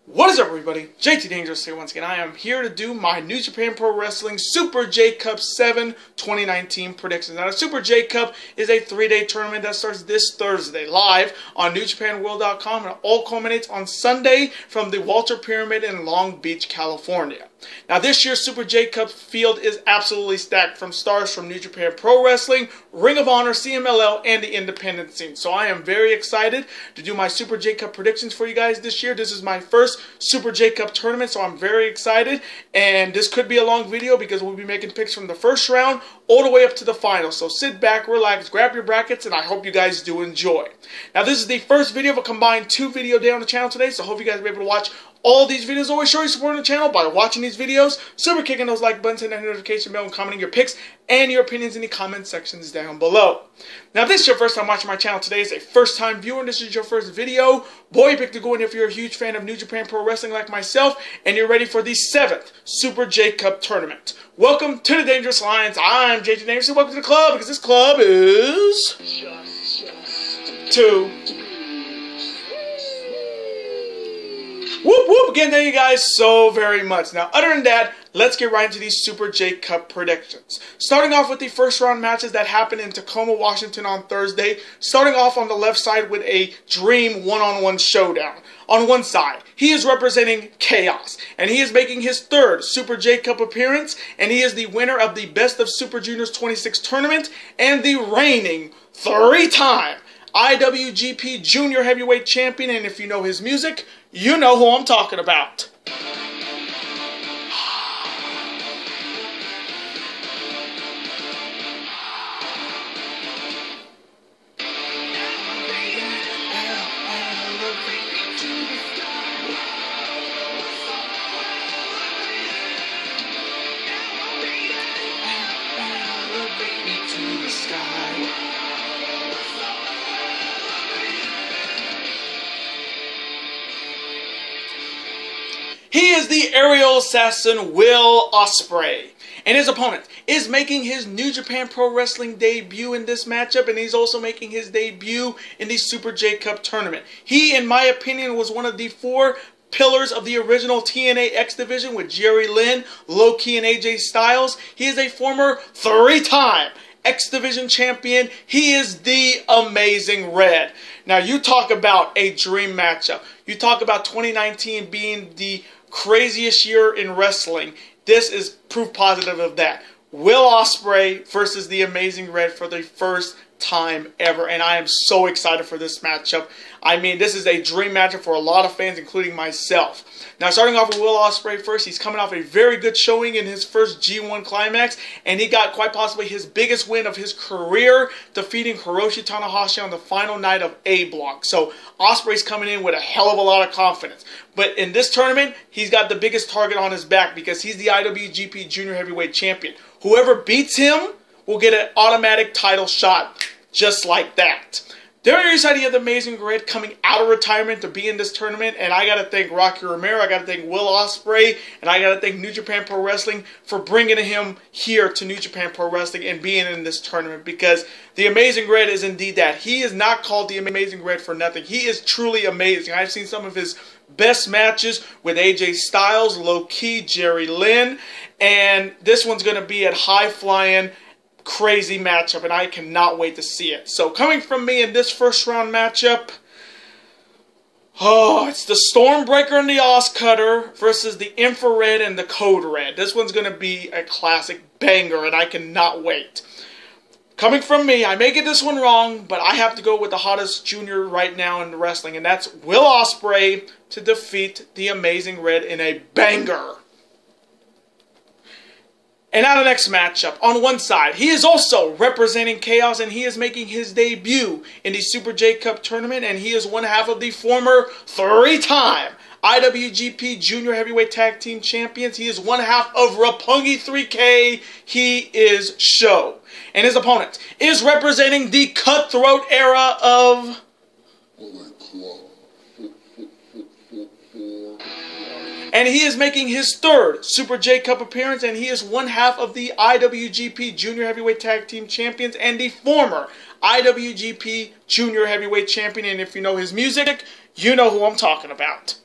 What is up, everybody? JT Dangerous here once again. I am here to do my New Japan Pro Wrestling Super J Cup 7 2019 predictions. Now, the Super J Cup is a 3-day tournament that starts this Thursday live on NewJapanWorld.com and all culminates on Sunday from the Walter Pyramid in Long Beach, California. Now, this year's Super J Cup field is absolutely stacked from stars from New Japan Pro Wrestling, Ring of Honor, CMLL, and the independent scene. So I am very excited to do my Super J Cup predictions for you guys this year. This is my first Super J Cup tournament, so I'm very excited. And this could be a long video because we'll be making picks from the first round all the way up to the final. So sit back, relax, grab your brackets, and I hope you guys do enjoy. Now, this is the first video of a combined 2-video day on the channel today, so I hope you guys will be able to watch all these videos. Always show your support on the channel by watching these videos, super kicking those like buttons, hitting that notification bell, and commenting your picks and your opinions in the comment sections down below. Now, if this is your first time watching my channel today, is a first time viewer, and this is your first video, boy, you picked a good one if you're a huge fan of New Japan Pro Wrestling like myself, and you're ready for the 7th Super J Cup tournament. Welcome to the Dangerous Alliance. I'm JT Dangerous, and welcome to the club, because this club is two. Whoop whoop! Again, thank you guys so very much. Now, other than that, let's get right into these Super J Cup predictions. Starting off with the first round matches that happened in Tacoma, Washington on Thursday. Starting off on the left side with a dream one-on-one showdown. On one side, he is representing Chaos, and he is making his 3rd Super J Cup appearance, and he is the winner of the Best of Super Juniors 26 tournament, and the reigning 3-time IWGP Junior Heavyweight Champion, and if you know his music, you know who I'm talking about. He is the aerial assassin Will Ospreay, and his opponent is making his New Japan Pro Wrestling debut in this matchup, and he's also making his debut in the Super J Cup tournament. He, in my opinion, was one of the 4 pillars of the original TNA X Division with Jerry Lynn, Low Ki, and AJ Styles. He is a former 3-time X Division champion. He is the Amazing Red. Now, you talk about a dream matchup. You talk about 2019 being the craziest year in wrestling. This is proof positive of that. Will Ospreay versus the Amazing Red for the first time ever, and I am so excited for this matchup. I mean, this is a dream matchup for a lot of fans, including myself. Now, starting off with Will Ospreay first, he's coming off a very good showing in his first G1 Climax, and he got quite possibly his biggest win of his career, defeating Hiroshi Tanahashi on the final night of A Block. So, Ospreay's coming in with a hell of a lot of confidence. But in this tournament, he's got the biggest target on his back because he's the IWGP Junior Heavyweight Champion. Whoever beats him will get an automatic title shot just like that. There on your side, you have the Amazing Red coming out of retirement to be in this tournament, and I got to thank Rocky Romero, I got to thank Will Ospreay, and I got to thank New Japan Pro Wrestling for bringing him here to New Japan Pro Wrestling and being in this tournament, because the Amazing Red is indeed that. He is not called the Amazing Red for nothing. He is truly amazing. I've seen some of his best matches with AJ Styles, Low Ki, Jerry Lynn, and this one's going to be at high-flying, crazy matchup, and I cannot wait to see it. So, coming from me in this first round matchup, it's the Stormbreaker and the Ozcutter versus the Infrared and the Code Red. This one's going to be a classic banger, and I cannot wait. Coming from me, I may get this one wrong, but I have to go with the hottest junior right now in wrestling, and that's Will Ospreay to defeat the Amazing Red in a banger. And now the next matchup. On one side, he is also representing Chaos, and he is making his debut in the Super J Cup tournament, and he is one half of the former 3-time IWGP Junior Heavyweight Tag Team Champions. He is one half of Roppongi 3K. He is Sho. And his opponent is representing the Cutthroat era of and he is making his 3rd Super J Cup appearance, and he is one half of the IWGP Junior Heavyweight Tag Team Champions and the former IWGP Junior Heavyweight Champion. And if you know his music, you know who I'm talking about.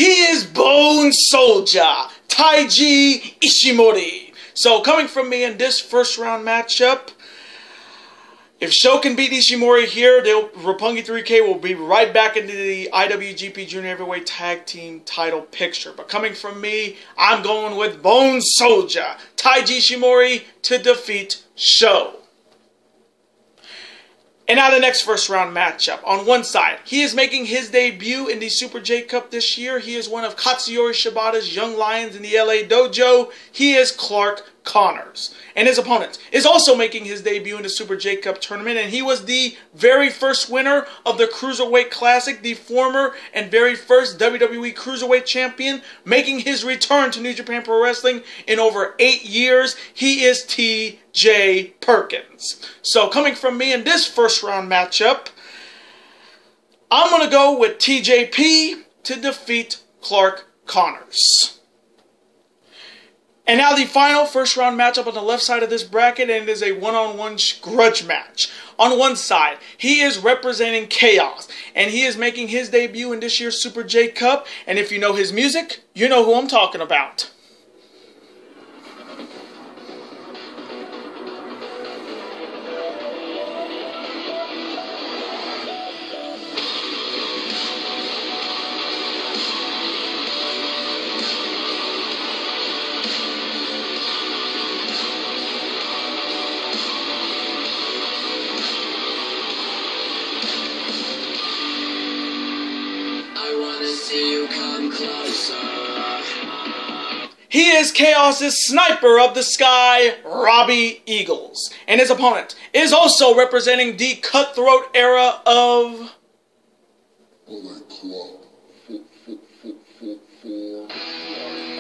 He is Bone Soldier, Taiji Ishimori. So coming from me in this first round matchup, if Sho can beat Ishimori here, Roppongi 3K will be right back into the IWGP Junior Heavyweight Tag Team title picture. But coming from me, I'm going with Bone Soldier, Taiji Ishimori, to defeat Sho. And now the next first round matchup. On one side, he is making his debut in the Super J Cup this year. He is one of Katsuyori Shibata's young lions in the LA Dojo. He is Clark Connors. And his opponent is also making his debut in the Super J Cup tournament. And he was the very first winner of the Cruiserweight Classic, the former and very first WWE Cruiserweight Champion, making his return to New Japan Pro Wrestling in over 8 years. He is T.J. Perkins. So coming from me in this first round matchup, I'm going to go with TJP to defeat Clark Connors. And now the final first round matchup on the left side of this bracket, and it is a one-on-one grudge match. On one side, he is representing Chaos, and he is making his debut in this year's Super J Cup. And if you know his music, you know who I'm talking about. He is Chaos's Sniper of the Sky, Robbie Eagles. And his opponent is also representing the Cutthroat era of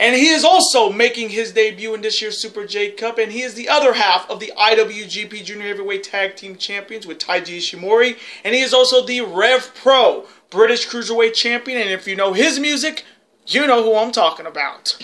and he is also making his debut in this year's Super J Cup, and he is the other half of the IWGP Junior Heavyweight Tag Team Champions with Taiji Ishimori, and he is also the Rev Pro British Cruiserweight Champion, and if you know his music, you know who I'm talking about.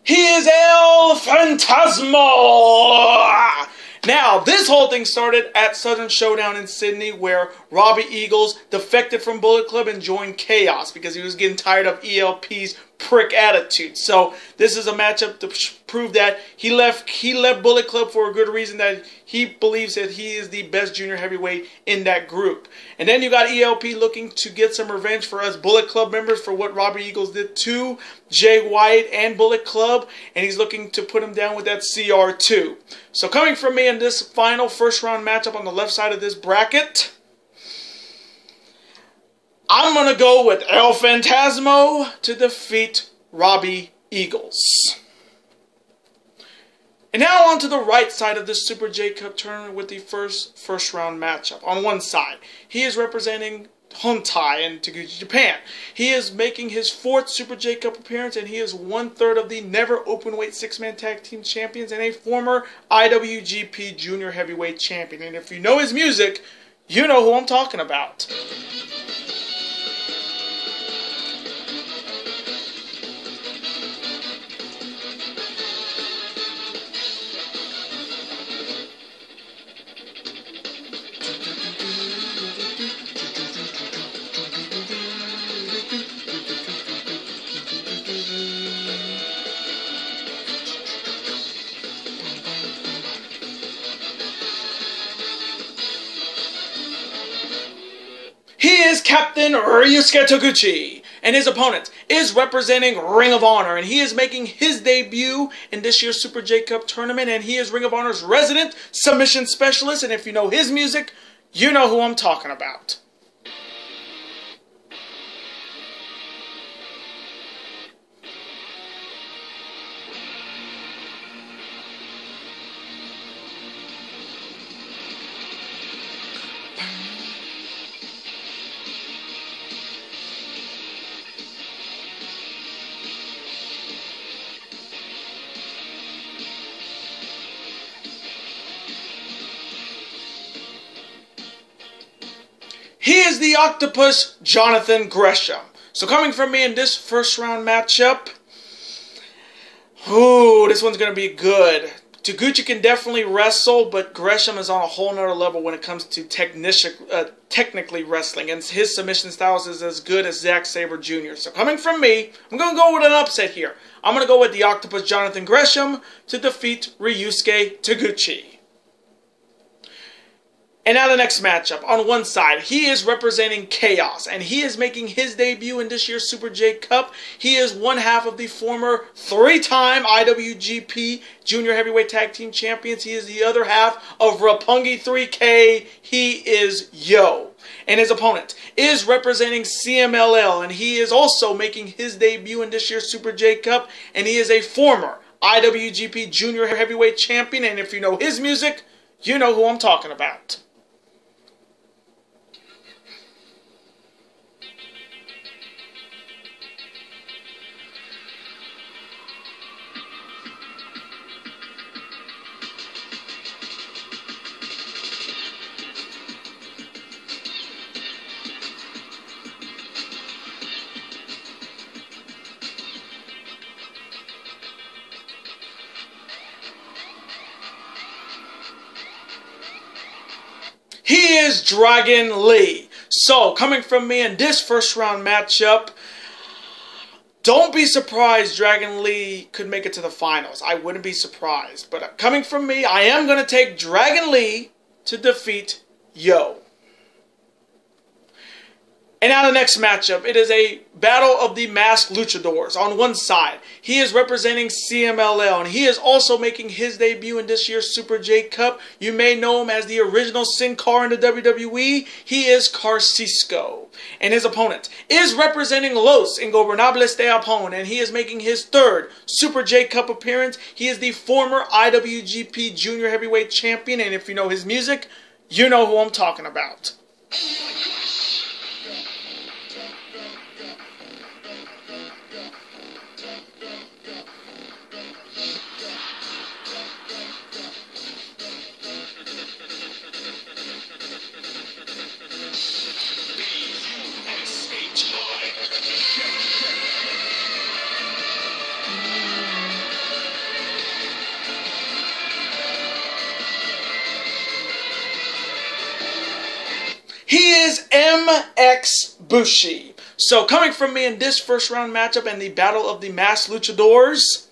He is El Phantasmo! Now, this whole thing started at Southern Showdown in Sydney, where Robbie Eagles defected from Bullet Club and joined Chaos because he was getting tired of ELP's prick attitude. So this is a matchup to prove that he left Bullet Club for a good reason, that he believes that he is the best junior heavyweight in that group. And then you got ELP looking to get some revenge for us Bullet Club members for what Robbie Eagles did to Jay White and Bullet Club, and he's looking to put him down with that CR2. So coming from me in this final first round matchup on the left side of this bracket, I'm going to go with El Phantasmo to defeat Robbie Eagles. And now on to the right side of this Super J Cup tournament with the first round matchup. On one side, he is representing Hontai in Taguchi, Japan. He is making his 4th Super J Cup appearance, and he is 1/3 of the never openweight 6-man tag team champions and a former IWGP Junior Heavyweight Champion. And if you know his music, you know who I'm talking about. He is Captain Ryusuke Taguchi, and his opponent is representing Ring of Honor, and he is making his debut in this year's Super J Cup tournament, and he is Ring of Honor's resident submission specialist, and if you know his music, you know who I'm talking about. is the Octopus Jonathan Gresham. So coming from me in this first round matchup, ooh, this one's going to be good. Taguchi can definitely wrestle, but Gresham is on a whole nother level when it comes to technically wrestling, and his submission styles is as good as Zack Sabre Jr. So coming from me, I'm going to go with an upset here. I'm going to go with the Octopus Jonathan Gresham to defeat Ryusuke Taguchi. And now the next matchup. On one side, he is representing Chaos, and he is making his debut in this year's Super J Cup. He is one half of the former three-time IWGP Junior Heavyweight Tag Team Champions. He is the other half of Roppongi 3K. He is Yo. And his opponent is representing CMLL, and he is also making his debut in this year's Super J Cup, and he is a former IWGP Junior Heavyweight Champion, and if you know his music, you know who I'm talking about. He is Dragon Lee. So, coming from me in this first round matchup, don't be surprised Dragon Lee could make it to the finals. I wouldn't be surprised. But coming from me, I am going to take Dragon Lee to defeat Yo. And now the next matchup, it is a battle of the masked luchadors. On one side, he is representing CMLL, and he is also making his debut in this year's Super J Cup. You may know him as the original Sin Cara in the WWE. He is Carcisco. And his opponent is representing Los Ingobernables de Japón, and he is making his third Super J Cup appearance. He is the former IWGP Junior Heavyweight Champion, and if you know his music, you know who I'm talking about. He is Bushi. So coming from me in this first round matchup and the battle of the masked luchadors,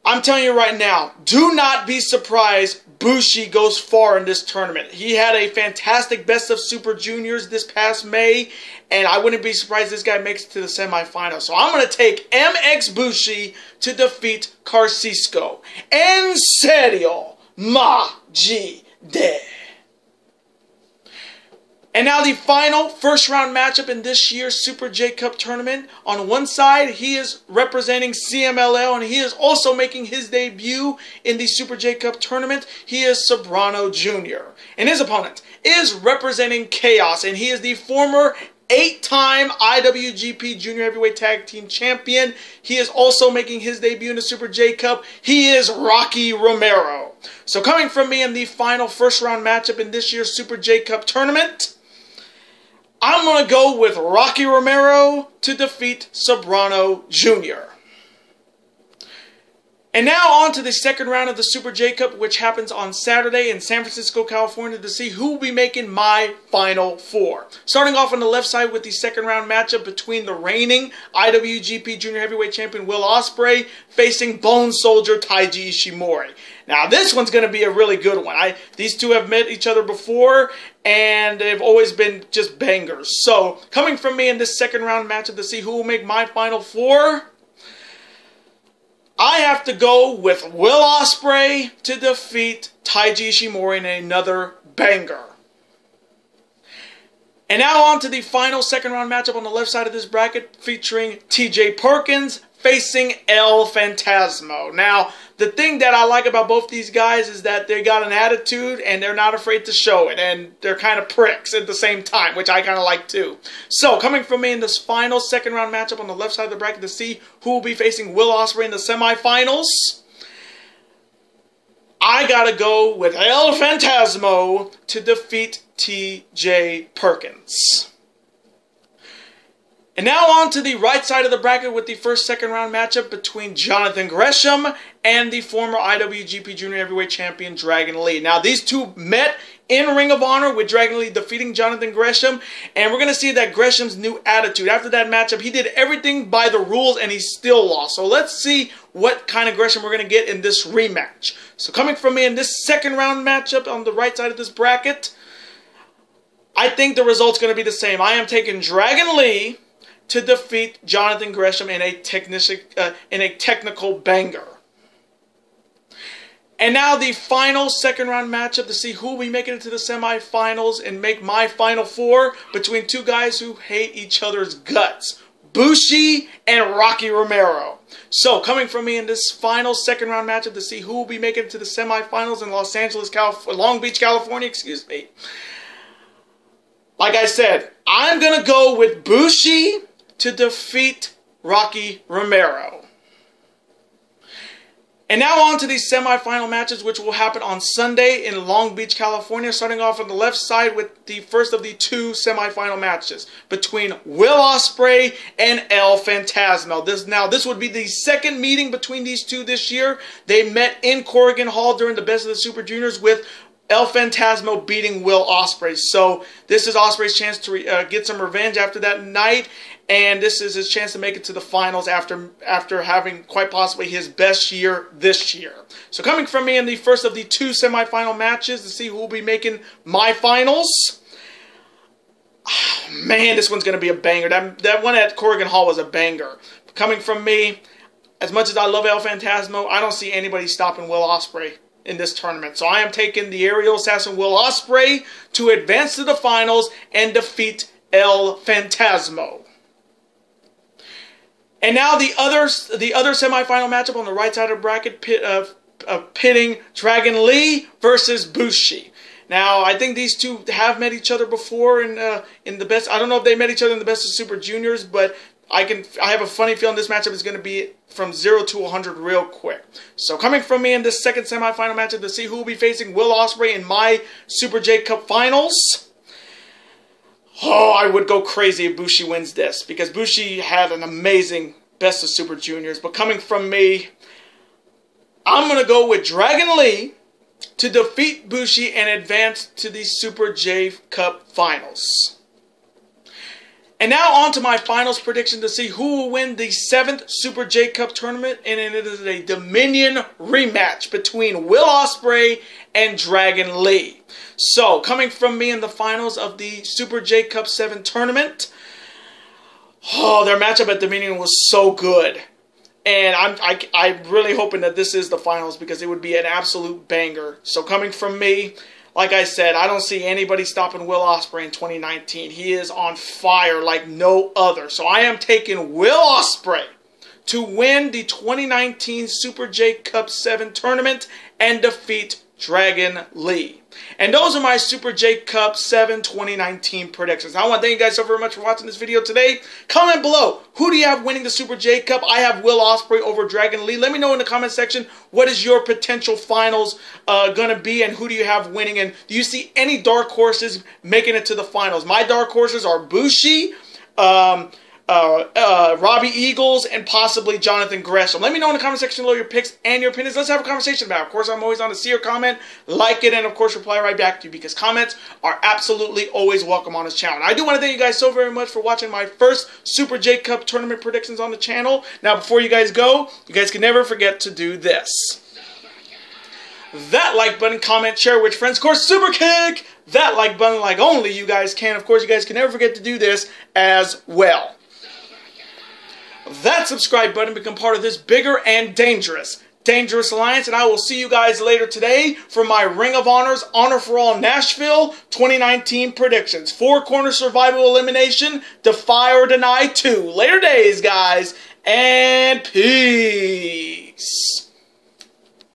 I'm telling you right now, do not be surprised Bushi goes far in this tournament. He had a fantastic Best of Super Juniors this past May, and I wouldn't be surprised this guy makes it to the semifinals. So I'm going to take Bushi to defeat Carcisco. En serio, de. And now the final first round matchup in this year's Super J Cup tournament. On one side, he is representing CMLL, and he is also making his debut in the Super J Cup tournament. He is Soprano Jr. And his opponent is representing Chaos, and he is the former 8-time IWGP Junior Heavyweight Tag Team Champion. He is also making his debut in the Super J Cup. He is Rocky Romero. So coming from me in the final first round matchup in this year's Super J Cup tournament, I'm going to go with Rocky Romero to defeat Soprano Jr. And now on to the second round of the Super J Cup, which happens on Saturday in San Francisco, California, to see who will be making my Final Four. Starting off on the left side with the second round matchup between the reigning IWGP Junior Heavyweight Champion Will Ospreay facing Bone Soldier Taiji Ishimori. Now this one's going to be a really good one. These two have met each other before, and they've always been just bangers. So coming from me in this second round matchup to see who will make my Final Four, I have to go with Will Ospreay to defeat Taiji Ishimori in another banger. And now on to the final second round matchup on the left side of this bracket, featuring TJ Perkins facing El Phantasmo. Now, the thing that I like about both these guys is that they got an attitude and they're not afraid to show it. And they're kind of pricks at the same time, which I kind of like too. So, coming from me in this final second round matchup on the left side of the bracket to see who will be facing Will Ospreay in the semifinals, I gotta go with El Phantasmo to defeat T.J. Perkins. And now on to the right side of the bracket with the first second round matchup between Jonathan Gresham and the former IWGP Junior Heavyweight Champion Dragon Lee. Now these two met in Ring of Honor with Dragon Lee defeating Jonathan Gresham, and we're going to see that Gresham's new attitude. After that matchup, he did everything by the rules and he still lost. So let's see what kind of Gresham we're going to get in this rematch. So coming from me in this second round matchup on the right side of this bracket, I think the result's going to be the same. I am taking Dragon Lee to defeat Jonathan Gresham in a technical banger. And now the final second round matchup to see who will be making it to the semifinals and make my final four between two guys who hate each other's guts. Bushi and Rocky Romero. So coming from me in this final second round matchup to see who will be making it to the semifinals in Long Beach, California, excuse me. Like I said, I'm going to go with Bushi to defeat Rocky Romero. And now on to these semifinal matches, which will happen on Sunday in Long Beach, California, starting off on the left side with the first of the two semifinal matches between Will Ospreay and El Phantasmo. This would be the second meeting between these two this year. They met in Corrigan Hall during the Best of the Super Juniors with El Phantasmo beating Will Ospreay. So this is Ospreay's chance to get some revenge after that night. And this is his chance to make it to the finals after having quite possibly his best year this year. So coming from me in the first of the two semifinal matches to see who will be making my finals. Man, this one's going to be a banger. That one at Corrigan Hall was a banger. But coming from me, as much as I love El Phantasmo, I don't see anybody stopping Will Ospreay in this tournament. So I am taking the aerial assassin Will Ospreay to advance to the finals and defeat El Phantasmo. And now the other semifinal matchup on the right side of the bracket, pitting Dragon Lee versus Bushi. Now, I think these two have met each other before in the best. I don't know if they met each other in the Best of Super Juniors, but I have a funny feeling this matchup is going to be from 0 to 100 real quick. So coming from me in this second semifinal matchup to see who will be facing Will Ospreay in my Super J Cup Finals. Oh, I would go crazy if Bushi wins this, because Bushi had an amazing Best of Super Juniors. But coming from me, I'm going to go with Dragon Lee to defeat Bushi and advance to the Super J Cup Finals. And now on to my finals prediction to see who will win the 7th Super J Cup tournament. And it is a Dominion rematch between Will Ospreay and Dragon Lee. So, coming from me in the finals of the Super J Cup 7 tournament. Oh, their matchup at Dominion was so good. And I'm really hoping that this is the finals, because it would be an absolute banger. So coming from me, like I said, I don't see anybody stopping Will Ospreay in 2019. He is on fire like no other. So I am taking Will Ospreay to win the 2019 Super J Cup 7 tournament and defeat Dragon Lee. And those are my Super J Cup 7 2019 predictions. I want to thank you guys so very much for watching this video today. Comment below, who do you have winning the Super J Cup? I have Will Ospreay over Dragon Lee. Let me know in the comment section, what is your potential finals going to be, and who do you have winning? And do you see any dark horses making it to the finals? My dark horses are Bushi, Robbie Eagles, and possibly Jonathan Gresham. Let me know in the comment section below your picks and your opinions. Let's have a conversation about it. Of course, I'm always on to see your comment, like it, and of course reply right back to you, because comments are absolutely always welcome on this channel. And I do want to thank you guys so very much for watching my first Super J Cup tournament predictions on the channel. Now, before you guys go, you guys can never forget to do this. That like button, comment, share with friends. Of course, super kick that like button like only you guys can. Of course, you guys can never forget to do this as well. That subscribe button, become part of this bigger and dangerous alliance, and I will see you guys later today for my Ring of Honor's Honor for All Nashville 2019 predictions. 4-corner survival elimination, defy or deny 2. Later days, guys, and peace.